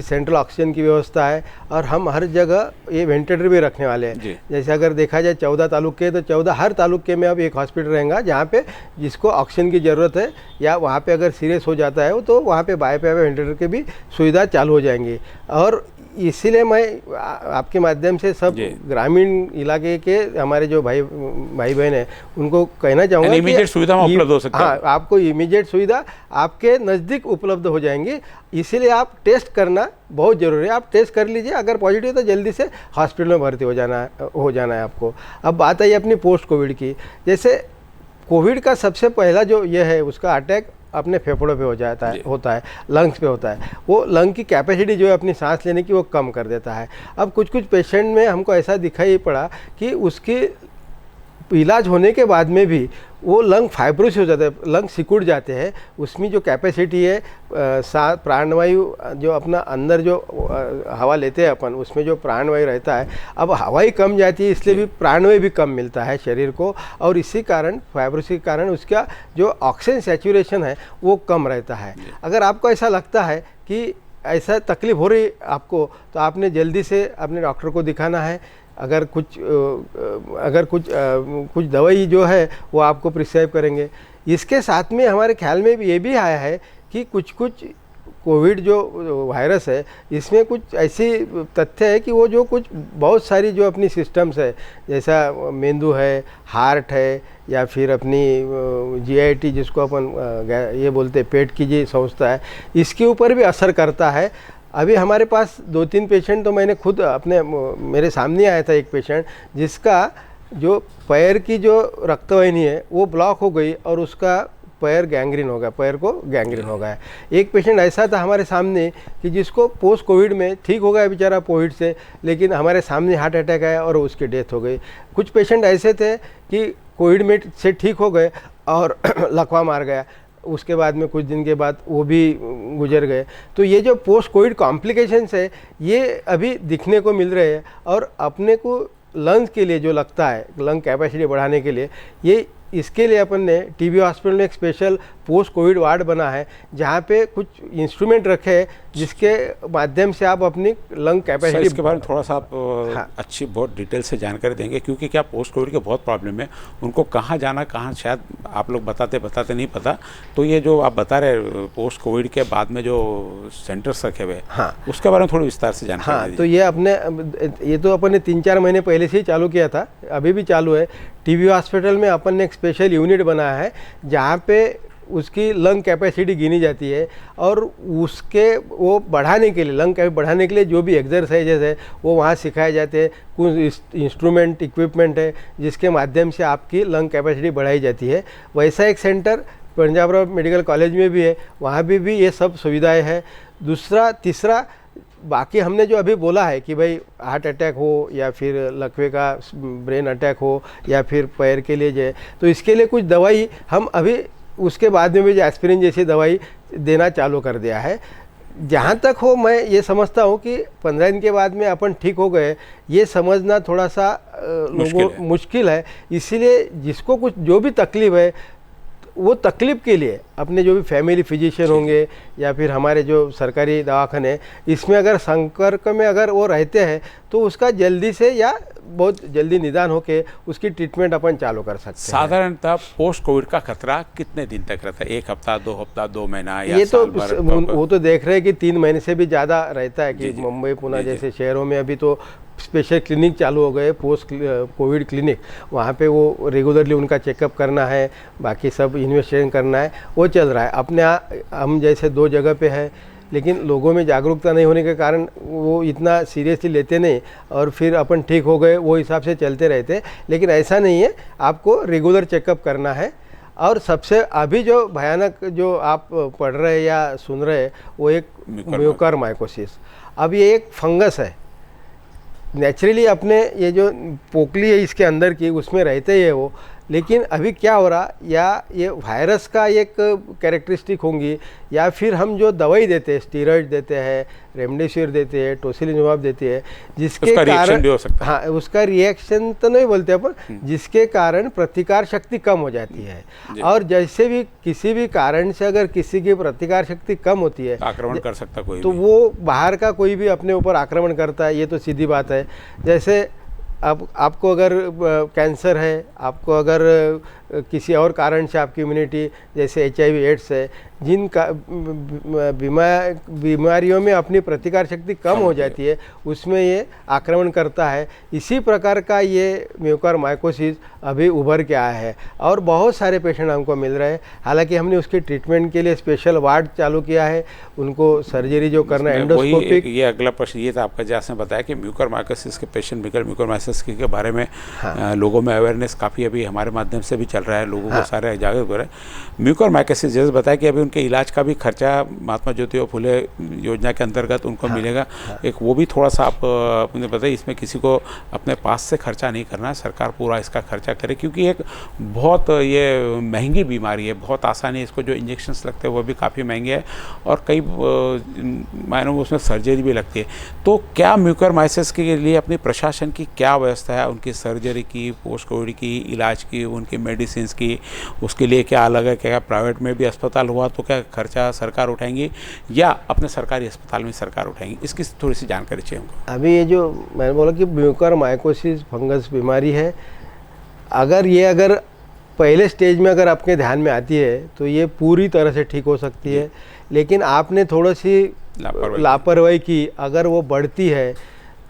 सेंट्रल ऑक्सीजन की व्यवस्था है, और हम हर जगह ये वेंटिलेटर भी रखने वाले हैं। जैसे अगर देखा जाए 14 तालुके, तो 14 हर तालुके में अब एक हॉस्पिटल रहेगा, जहाँ पे जिसको ऑक्सीजन की ज़रूरत है या वहाँ पे अगर सीरियस हो जाता है तो वहाँ पे बाय पे वेंटिलेटर की भी सुविधा चालू हो जाएंगी। और इसीलिए मैं आपके माध्यम से सब ग्रामीण इलाके के हमारे जो भाई बहन हैं उनको कहना चाहूँगा कि इमीडिएट सुविधा उपलब्ध हो सकती है। हाँ, आपको इमीडिएट सुविधा आपके नज़दीक उपलब्ध हो जाएंगी। इसीलिए आप टेस्ट करना बहुत ज़रूरी है। आप टेस्ट कर लीजिए, अगर पॉजिटिव तो जल्दी से हॉस्पिटल में भर्ती हो जाना है आपको। अब बात आई अपनी पोस्ट कोविड की। जैसे कोविड का सबसे पहला जो ये है, उसका अटैक अपने फेफड़ों पे होता है, लंग्स पे होता है। वो लंग की कैपेसिटी जो है अपनी सांस लेने की, वो कम कर देता है। अब कुछ पेशेंट में हमको ऐसा दिखाई पड़ा कि उसकी इलाज होने के बाद में भी वो लंग फाइब्रोसिस हो जाता है, लंग सिकुड़ जाते हैं। उसमें जो कैपेसिटी है प्राणवायु जो अपना अंदर जो हवा लेते हैं अपन, उसमें जो प्राणवायु रहता है, अब हवा ही कम जाती है, इसलिए भी प्राणवायु भी कम मिलता है शरीर को, और इसी कारण फाइब्रोसिस के कारण उसका जो ऑक्सीजन सैचुरेशन है वो कम रहता है। अगर आपको ऐसा लगता है कि ऐसा तकलीफ हो रही आपको, तो आपने जल्दी से अपने डॉक्टर को दिखाना है। अगर कुछ दवाई जो है वो आपको प्रिस्क्राइब करेंगे। इसके साथ में हमारे ख्याल में ये भी आया है कि कुछ कोविड जो वायरस है, इसमें कुछ ऐसी तथ्य है कि वो जो कुछ बहुत सारी जो अपनी सिस्टम्स है, जैसा मेंदू है, हार्ट है, या फिर अपनी GIT जिसको अपन ये बोलते हैं पेट की जी संस्था है, इसके ऊपर भी असर करता है। अभी हमारे पास 2-3 पेशेंट तो मैंने खुद मेरे सामने आया था, एक पेशेंट जिसका जो पैर की जो रक्तवाहिनी है वो ब्लॉक हो गई और उसका पैर गैंग्रीन हो गया, पैर को गैंग्रीन हो गया। एक पेशेंट ऐसा था हमारे सामने कि जिसको पोस्ट कोविड में ठीक हो गया बेचारा कोविड से, लेकिन हमारे सामने हार्ट अटैक आया और उसकी डेथ हो गई। कुछ पेशेंट ऐसे थे कि कोविड में से ठीक हो गए और लकवा मार गया, उसके बाद में कुछ दिन के बाद वो भी गुजर गए। तो ये जो पोस्ट कोविड कॉम्प्लिकेशंस है, ये अभी दिखने को मिल रहे हैं, और अपने को लंग्स के लिए जो लगता है, लंग कैपेसिटी बढ़ाने के लिए, ये इसके लिए अपन ने TB हॉस्पिटल में एक स्पेशल पोस्ट कोविड वार्ड बना है, जहाँ पे कुछ इंस्ट्रूमेंट रखे हैं जिसके माध्यम से आप अपनी लंग कैपेसिटी। इसके बारे में थोड़ा सा आप अच्छी बहुत डिटेल से जानकारी देंगे, क्योंकि क्या पोस्ट कोविड के बहुत प्रॉब्लम है, उनको कहाँ जाना, कहाँ शायद आप लोग बताते नहीं पता। तो ये जो आप बता रहे पोस्ट कोविड के बाद में जो सेंटर्स रखे हुए, हाँ, उसके बारे में थोड़ी विस्तार से जानकारी। हाँ, तो ये तो अपन ने 3-4 महीने पहले से ही चालू किया था, अभी भी चालू है। TB हॉस्पिटल में अपन ने एक स्पेशल यूनिट बनाया है, जहाँ पे उसकी लंग कैपेसिटी गिनी जाती है, और उसके वो बढ़ाने के लिए, लंग कैपेसिटी बढ़ाने के लिए जो भी एक्सरसाइजेज है वो वहाँ सिखाए जाते हैं। कुछ इंस्ट्रूमेंट इक्विपमेंट है जिसके माध्यम से आपकी लंग कैपेसिटी बढ़ाई जाती है। वैसा एक सेंटर पंजाबराव मेडिकल कॉलेज में भी है, वहाँ भी ये सब सुविधाएँ हैं। तीसरा बाकी हमने जो अभी बोला है कि भाई हार्ट अटैक हो या फिर लकवे का ब्रेन अटैक हो या फिर पैर के लिए जो, तो इसके लिए कुछ दवाई हम अभी उसके बाद में भी जो एस्पिरिन जैसी दवाई देना चालू कर दिया है। जहाँ तक हो, मैं ये समझता हूँ कि 15 दिन के बाद में अपन ठीक हो गए, ये समझना थोड़ा सा मुश्किल है। इसीलिए जिसको कुछ जो भी तकलीफ है, वो तकलीफ के लिए अपने जो भी फैमिली फिजिशियन होंगे या फिर हमारे जो सरकारी दवाखाने, इसमें अगर संपर्क में अगर वो रहते हैं तो उसका जल्दी से या बहुत जल्दी निदान होके उसकी ट्रीटमेंट अपन चालू कर सकते हैं। साधारणतः पोस्ट कोविड का खतरा कितने दिन तक रहता है? 1 हफ्ता, 2 हफ्ता, 2 महीना, या ये तो साल भर? वो तो देख रहे हैं कि 3 महीने से भी ज़्यादा रहता है कि मुंबई, पुणे जैसे शहरों में अभी तो स्पेशल क्लिनिक चालू हो गए, पोस्ट कोविड क्लिनिक। वहाँ पे वो रेगुलरली उनका चेकअप करना है, बाकी सब इन्वेस्टिगेशन करना है, वो चल रहा है। अपने हम जैसे 2 जगह पे है, लेकिन लोगों में जागरूकता नहीं होने के कारण वो इतना सीरियसली लेते नहीं, और फिर अपन ठीक हो गए वो हिसाब से चलते रहते। लेकिन ऐसा नहीं है, आपको रेगुलर चेकअप करना है। और सबसे अभी जो भयानक जो आप पढ़ रहे हैं या सुन रहे हैं वो एक म्यूकरमाइकोसिस। अब ये एक फंगस है, नेचुरली अपने ये जो पोकली है इसके अंदर की उसमें रहते ही है वो, लेकिन अभी क्या हो रहा, या ये वायरस का एक कैरेक्टरिस्टिक होंगी, या फिर हम जो दवाई देते हैं, स्टीरॉइड देते हैं, रेमडेसिविर देते हैं, टोसिलिजुमाब देते हैं, जिसके कारण भी हो सकता है। हाँ, उसका रिएक्शन तो नहीं बोलते अपन, जिसके कारण प्रतिकार शक्ति कम हो जाती है। और जैसे भी किसी भी कारण से अगर किसी की प्रतिकार शक्ति कम होती है, आक्रमण कर सकता कोई तो भी। वो बाहर का कोई भी अपने ऊपर आक्रमण करता है, ये तो सीधी बात है। जैसे अब आपको अगर कैंसर है, आपको अगर किसी और कारण से आपकी इम्यूनिटी, जैसे HIV एड्स है, जिन का बीमारियों में अपनी प्रतिकार शक्ति कम हो जाती है, उसमें ये आक्रमण करता है। इसी प्रकार का ये म्यूकरमाइकोसिस अभी उभर के आया है और बहुत सारे पेशेंट हमको मिल रहे हैं। हालांकि हमने उसके ट्रीटमेंट के लिए स्पेशल वार्ड चालू किया है, उनको सर्जरी जो करना है एंडोस्कोपिक। ये अगला प्रश्न ये था आपका, जैसे बताया कि म्यूकरमाइकोसिस के पेशेंट म्यूकरमाइकोसिस के बारे में लोगों में अवेयरनेस काफ़ी अभी हमारे माध्यम से भी चल रहा है, लोगों को सारे जागरूक हो रहे हैं। म्यूकरमाइकोसिस जैसे बताया कि अभी उनके इलाज का भी खर्चा महात्मा ज्योतिबा फुले योजना के अंतर्गत उनको मिलेगा। एक वो भी थोड़ा सा आपने बताया, इसमें किसी को अपने पास से खर्चा नहीं करना है, सरकार पूरा इसका खर्चा करे, क्योंकि एक बहुत ये महंगी बीमारी है, बहुत आसानी इसको जो इंजेक्शंस लगते हैं वो भी काफ़ी महंगे हैं और कई मायनों में उसमें सर्जरी भी लगती है। तो क्या म्यूकरमाइकोसिस के लिए अपनी प्रशासन की क्या व्यवस्था है, उनकी सर्जरी की, पोस्ट कोविड की, इलाज की, उनकी मेडिसिन की, उसके लिए क्या अलग है? क्या प्राइवेट में भी अस्पताल हुआ तो क्या खर्चा सरकार उठाएंगी या अपने सरकारी अस्पताल में सरकार उठाएंगी? इसकी थोड़ी सी जानकारी चाहिए हमको। अभी ये जो मैंने बोला कि म्यूकरमाइकोसिस फंगस बीमारी है, अगर पहले स्टेज में अगर आपके ध्यान में आती है तो ये पूरी तरह से ठीक हो सकती है, लेकिन आपने थोड़ी सी लापरवाही की, अगर वो बढ़ती है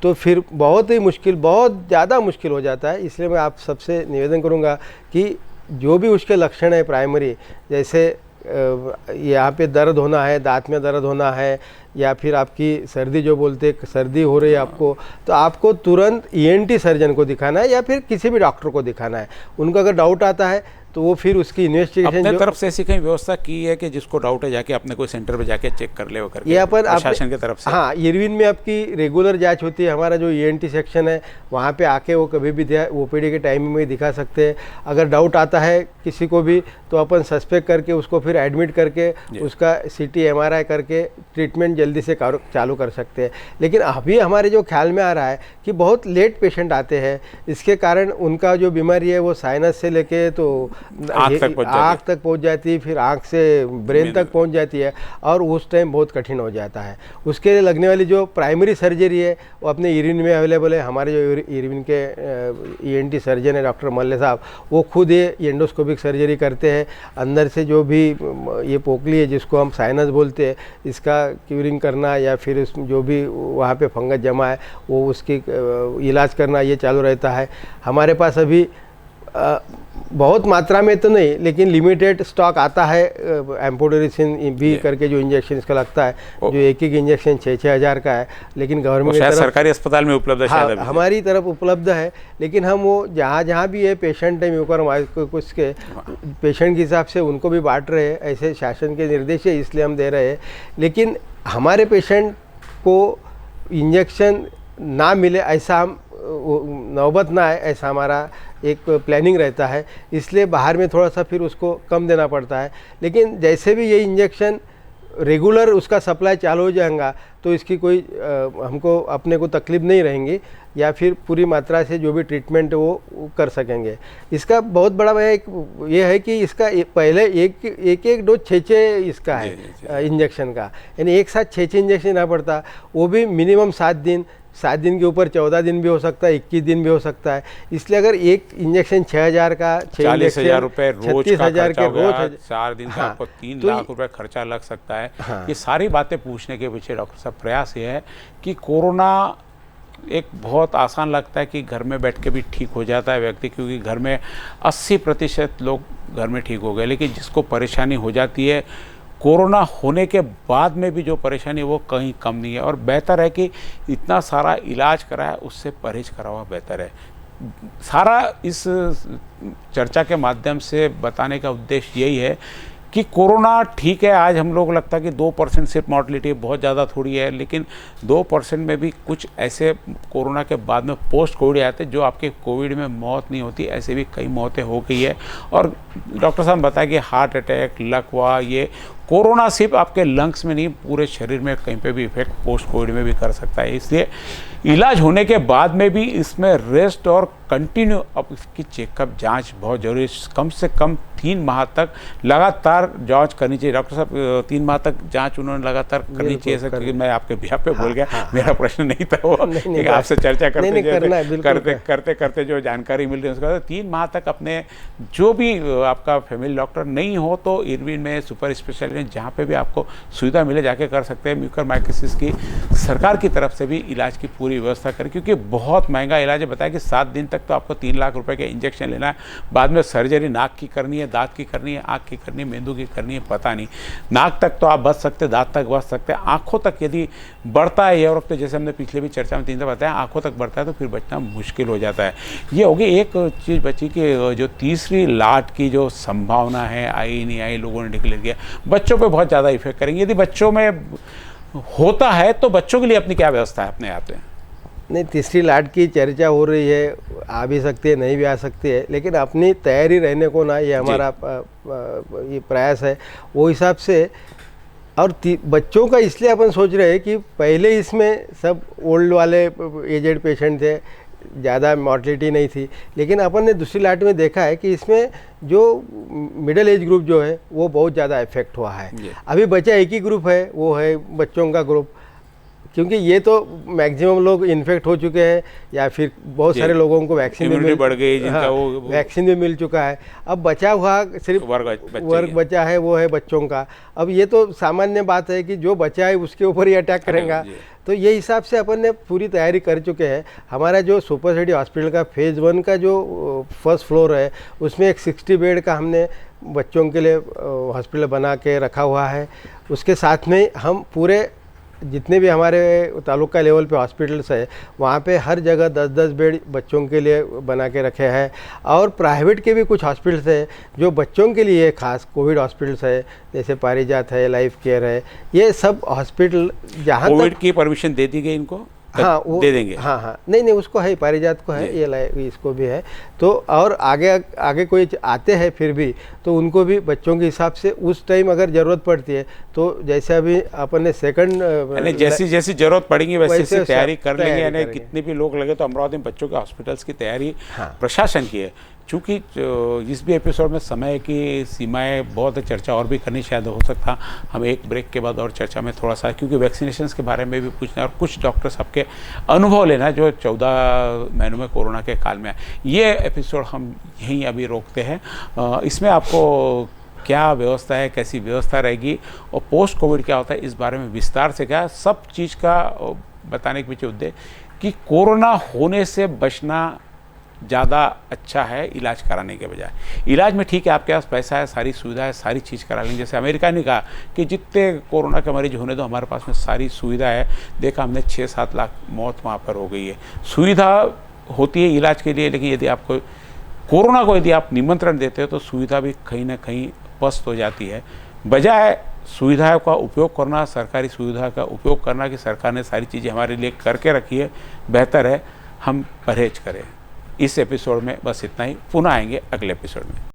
तो फिर बहुत ही मुश्किल, बहुत ज़्यादा मुश्किल हो जाता है। इसलिए मैं आप सबसे निवेदन करूँगा कि जो भी उसके लक्षण है प्राइमरी, जैसे यहाँ पे दर्द होना है, दांत में दर्द होना है, या फिर आपकी सर्दी जो बोलते सर्दी हो रही है आपको, तो आपको तुरंत ENT सर्जन को दिखाना है या फिर किसी भी डॉक्टर को दिखाना है। उनको अगर डाउट आता है तो वो फिर उसकी इन्वेस्टिगेशन अपने तरफ से ऐसी कहीं व्यवस्था की है कि जिसको डाउट है जाके अपने कोई सेंटर पे जाके चेक कर ले, वो करके ये अपन प्रशासन की तरफ से? हाँ, इरविन में आपकी रेगुलर जांच होती है। हमारा जो ENT सेक्शन है वहाँ पे आके वो कभी भी OPD के टाइमिंग में दिखा सकते हैं। अगर डाउट आता है किसी को भी तो अपन सस्पेक्ट करके उसको फिर एडमिट करके उसका CT MRI करके ट्रीटमेंट जल्दी से चालू कर सकते हैं। लेकिन अभी हमारे जो ख्याल में आ रहा है कि बहुत लेट पेशेंट आते हैं, इसके कारण उनका जो बीमारी है वो साइनस से लेके तो आँख तक पहुंच जाती है, फिर आँख से ब्रेन तक पहुंच जाती है और उस टाइम बहुत कठिन हो जाता है। उसके लिए लगने वाली जो प्राइमरी सर्जरी है वो अपने इरविन में अवेलेबल है। हमारे जो इरविन के ENT सर्जन है डॉक्टर मल्ले साहब, वो खुद ये एंडोस्कोपिक सर्जरी करते हैं। अंदर से जो भी ये पोकली है जिसको हम साइनस बोलते हैं, इसका क्यूरिंग करना या फिर जो भी वहाँ पे फंगस जमा है वो उसकी इलाज करना, ये चालू रहता है। हमारे पास अभी बहुत मात्रा में तो नहीं, लेकिन लिमिटेड स्टॉक आता है एम्पोटेरिसिन भी करके जो इंजेक्शन इसका लगता है, जो एक इंजेक्शन 6-6 हज़ार का है, लेकिन गवर्नमेंट की तरफ सरकारी अस्पताल में उपलब्ध है। हाँ, हमारी तरफ उपलब्ध है, लेकिन हम वो जहाँ भी ये पेशेंट है म्यूकरमाइकोसिस के पेशेंट के हिसाब से उनको भी बांट रहे हैं, ऐसे शासन के निर्देश है इसलिए हम दे रहे हैं। लेकिन हमारे पेशेंट को इंजेक्शन ना मिले, ऐसा हम नौबत ना आए, ऐसा हमारा एक प्लानिंग रहता है, इसलिए बाहर में थोड़ा सा फिर उसको कम देना पड़ता है। लेकिन जैसे भी ये इंजेक्शन रेगुलर उसका सप्लाई चालू हो जाएगा तो इसकी कोई हमको अपने को तकलीफ नहीं रहेंगी, या फिर पूरी मात्रा से जो भी ट्रीटमेंट है वो कर सकेंगे। इसका बहुत बड़ा ये है कि इसका पहले एक डोज 6 इसका है इंजेक्शन का, यानी एक साथ 6 इंजेक्शन ना पड़ता, वो भी मिनिमम 7 दिन के ऊपर 14 दिन भी हो सकता है, 21 दिन भी हो सकता है। इसलिए अगर एक इंजेक्शन 6 हज़ार का, 40,000 रुपये रोज 36,000 के रोज 4 दिन का आपको 3 तो लाख रुपए खर्चा लग सकता है। ये सारी बातें पूछने के पीछे डॉक्टर साहब प्रयास ये है कि कोरोना एक बहुत आसान लगता है कि घर में बैठ के भी ठीक हो जाता है व्यक्ति, क्योंकि घर में 80% लोग घर में ठीक हो गए, लेकिन जिसको परेशानी हो जाती है कोरोना होने के बाद में भी जो परेशानी वो कहीं कम नहीं है। और बेहतर है कि इतना सारा इलाज कराए उससे परहेज करा हुआ बेहतर है। सारा इस चर्चा के माध्यम से बताने का उद्देश्य यही है कि कोरोना ठीक है, आज हम लोग लगता है कि 2% सिर्फ मॉर्टलिटी बहुत ज़्यादा थोड़ी है, लेकिन 2% में भी कुछ ऐसे कोरोना के बाद में पोस्ट कोविड आते जो आपके कोविड में मौत नहीं होती, ऐसे भी कई मौतें हो गई है। और डॉक्टर साहब बताया कि हार्ट अटैक, लकवा, ये कोरोना सिर्फ आपके लंग्स में नहीं, पूरे शरीर में कहीं पे भी इफेक्ट पोस्ट कोविड में भी कर सकता है। इसलिए इलाज होने के बाद में भी इसमें रेस्ट और कंटिन्यू अब इसकी चेकअप जांच बहुत जरूरी है। कम से कम 3 माह तक लगातार जांच करनी चाहिए। डॉक्टर साहब 3 माह तक जांच उन्होंने लगातार करनी चाहिए, क्योंकि मैं आपके बिहाफ पे बोल गया, मेरा प्रश्न नहीं था वो, कि आपसे चर्चा करते करते जो जानकारी मिल रही है उसके बाद 3 माह तक अपने जो भी आपका फैमिली डॉक्टर नहीं हो तो इरविन में सुपर स्पेशलिस्ट जहाँ पे भी आपको सुविधा मिले जाके कर सकते हैं। म्यूकरमाइकोसिस की सरकार की तरफ से भी इलाज की पूरी व्यवस्था करें, क्योंकि बहुत महंगा इलाज है। बताया कि 7 दिन तक तो आपको 3 लाख रुपए के इंजेक्शन लेना है, बाद में सर्जरी नाक की करनी है, दांत की करनी है, आँख की करनी है, मेंदू की करनी है, पता नहीं। नाक तक तो आप बच सकते, दांत तक बच सकते हैं, आँखों तक यदि बढ़ता है ये और तो जैसे हमने पिछले भी चर्चा में 3 दफा बताया, आँखों तक बढ़ता है तो फिर बचना मुश्किल हो जाता है। ये होगी एक चीज़ बची कि जो तीसरी लाट की जो संभावना है, आई नहीं आई, लोगों ने डिक्लेयर किया, बच्चों पे बहुत ज़्यादा इफेक्ट करेंगे। यदि बच्चों में होता है तो बच्चों के लिए अपनी क्या व्यवस्था है अपने आप से? नहीं, तीसरी लाट की चर्चा हो रही है, आ भी सकती है, नहीं भी आ सकती है, लेकिन अपनी तैयारी रहने को ना, ये हमारा ये प्रयास है वो हिसाब से। और बच्चों का इसलिए अपन सोच रहे हैं कि पहले इसमें सब ओल्ड वाले एजेड पेशेंट थे, ज़्यादा मॉर्टलिटी नहीं थी, लेकिन अपन ने दूसरी लाट में देखा है कि इसमें जो मिडिल एज ग्रुप जो है वो बहुत ज़्यादा इफेक्ट हुआ है। अभी बचा एक ही ग्रुप है, वो है बच्चों का ग्रुप, क्योंकि ये तो मैक्सिमम लोग इन्फेक्ट हो चुके हैं या फिर बहुत सारे लोगों को वैक्सीन भी बढ़ गई, जिनका वो वैक्सीन भी मिल चुका है। अब बचा हुआ सिर्फ वर्ग बचा है, वो है बच्चों का। अब ये तो सामान्य बात है कि जो बचा है उसके ऊपर ही अटैक करेगा, तो ये हिसाब से अपन ने पूरी तैयारी कर चुके हैं। हमारा जो सुपर सिटी हॉस्पिटल का फेज़ 1 का जो फर्स्ट फ्लोर है उसमें एक 60 बेड का हमने बच्चों के लिए हॉस्पिटल बना के रखा हुआ है। उसके साथ में हम पूरे जितने भी हमारे तालुका लेवल पे हॉस्पिटल्स है वहाँ पे हर जगह 10-10 बेड बच्चों के लिए बना के रखे हैं। और प्राइवेट के भी कुछ हॉस्पिटल्स है जो बच्चों के लिए खास कोविड हॉस्पिटल्स है, जैसे पारिजात है, लाइफ केयर है, ये सब हॉस्पिटल जहाँ कोविड की परमिशन दे दी गई इनको, हाँ वो दे देंगे। हाँ, नहीं इसको है, पारिजात को है, ये इसको भी है। तो और आगे कोई आते हैं फिर भी तो उनको भी बच्चों के हिसाब से उस टाइम अगर ज़रूरत पड़ती है तो जैसे अभी अपन ने सेकंड जैसी जरूरत पड़ेगी वैसे तैयारी कर लेंगे। यानी कितने भी लोग लगे तो अमरावती में बच्चों के हॉस्पिटल्स की तैयारी प्रशासन की है। चूँकि इस भी एपिसोड में समय की सीमाएं बहुत है, चर्चा और भी करनी शायद हो सकता, हम एक ब्रेक के बाद और चर्चा में थोड़ा सा, क्योंकि वैक्सीनेशंस के बारे में भी पूछना और कुछ डॉक्टर्स आपके अनुभव लेना जो 14 महीनों में कोरोना के काल में। ये एपिसोड हम यहीं अभी रोकते हैं। इसमें आपको क्या व्यवस्था है, कैसी व्यवस्था रहेगी और पोस्ट कोविड क्या होता है, इस बारे में विस्तार से क्या सब चीज़ का बताने के पीछे उद्देश्य कि कोरोना होने से बचना ज़्यादा अच्छा है इलाज कराने के बजाय। इलाज में ठीक है, आपके पास पैसा है, सारी सुविधा है, सारी चीज़ करा लेंगे। जैसे अमेरिका ने कहा कि जितने कोरोना के मरीज होने दो, हमारे पास में सारी सुविधा है। देखा हमने 6-7 लाख मौत वहाँ पर हो गई है। सुविधा होती है इलाज के लिए, लेकिन यदि आपको कोरोना को यदि आप निमंत्रण देते हो तो सुविधा भी कहीं ना कहीं पस्त हो जाती है। बजाय सुविधाओं का उपयोग करना, सरकारी सुविधा का उपयोग करना कि सरकार ने सारी चीज़ें हमारे लिए करके रखी है, बेहतर है हम परहेज करें। इस एपिसोड में बस इतना ही, पुनः आएंगे अगले एपिसोड में।